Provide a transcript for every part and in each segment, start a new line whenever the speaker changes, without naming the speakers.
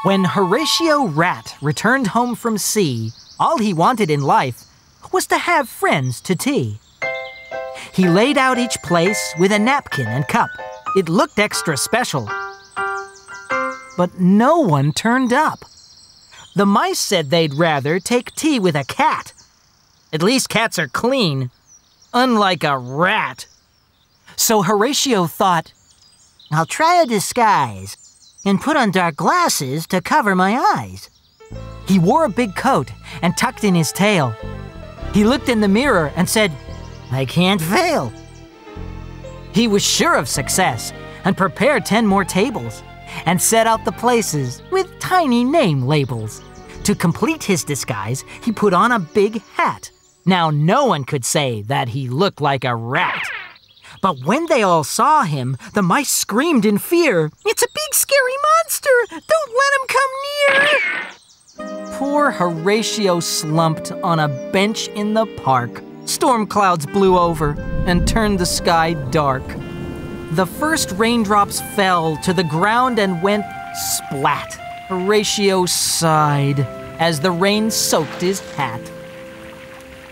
When Horatio Rat returned home from sea, all he wanted in life was to have friends to tea. He laid out each place with a napkin and cup. It looked extra special. But no one turned up. The mice said they'd rather take tea with a cat. At least cats are clean, unlike a rat. So Horatio thought, I'll try a disguise and put on dark glasses to cover my eyes. He wore a big coat and tucked in his tail. He looked in the mirror and said, I can't fail. He was sure of success and prepared 10 more tables and set out the places with tiny name labels. To complete his disguise, he put on a big hat. Now no one could say that he looked like a rat. But when they all saw him, the mice screamed in fear. It's a big scary monster! Don't let him come near! Poor Horatio slumped on a bench in the park. Storm clouds blew over and turned the sky dark. The first raindrops fell to the ground and went splat. Horatio sighed as the rain soaked his hat.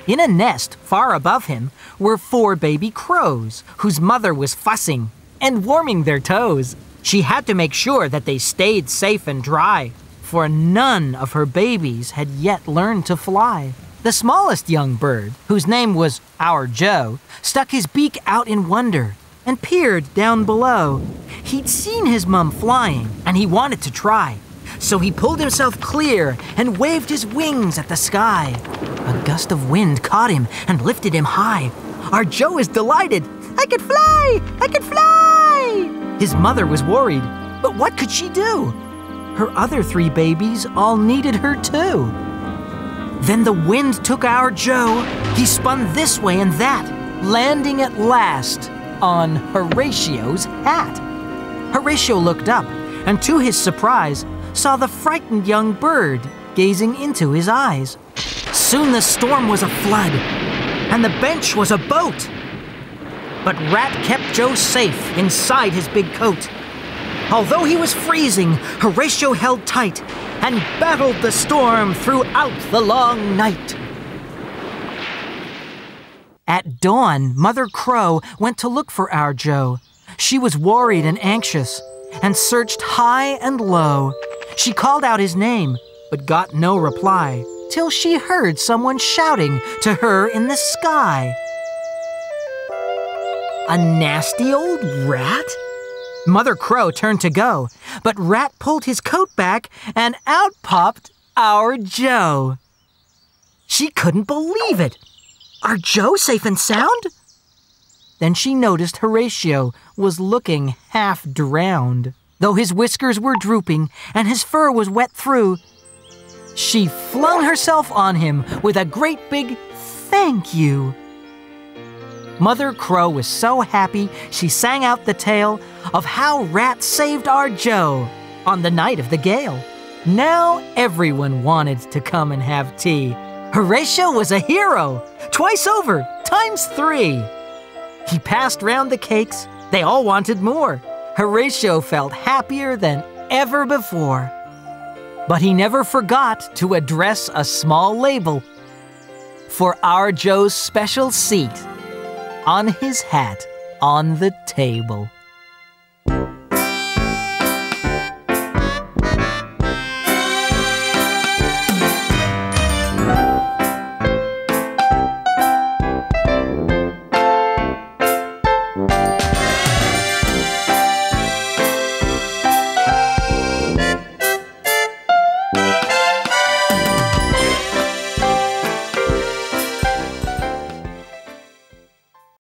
In a nest far above him were 4 baby crows, whose mother was fussing and warming their toes. She had to make sure that they stayed safe and dry, for none of her babies had yet learned to fly. The smallest young bird, whose name was our Joe, stuck his beak out in wonder and peered down below. He'd seen his mum flying, and he wanted to try. So he pulled himself clear and waved his wings at the sky. A gust of wind caught him and lifted him high. Our Joe is delighted. I could fly! I could fly! His mother was worried, but what could she do? Her other 3 babies all needed her too. Then the wind took our Joe. He spun this way and that, landing at last on Horatio's hat. Horatio looked up and to his surprise saw the frightened young bird gazing into his eyes. Soon the storm was a flood, and the bench was a boat. But Rat kept Joe safe inside his big coat. Although he was freezing, Horatio held tight and battled the storm throughout the long night. At dawn, Mother Crow went to look for our Joe. She was worried and anxious and searched high and low. She called out his name, but got no reply, till she heard someone shouting to her in the sky. A nasty old rat? Mother Crow turned to go, but Rat pulled his coat back and out popped our Joe. She couldn't believe it. Our Joe safe and sound? Then she noticed Horatio was looking half drowned. Though his whiskers were drooping and his fur was wet through, she flung herself on him with a great big thank you. Mother Crow was so happy she sang out the tale of how Rat saved our Joe on the night of the gale. Now everyone wanted to come and have tea. Horatio was a hero, twice over, times 3. He passed round the cakes. They all wanted more. Horatio felt happier than ever before. But he never forgot to address a small label for our Joe's special seat on his hat on the table.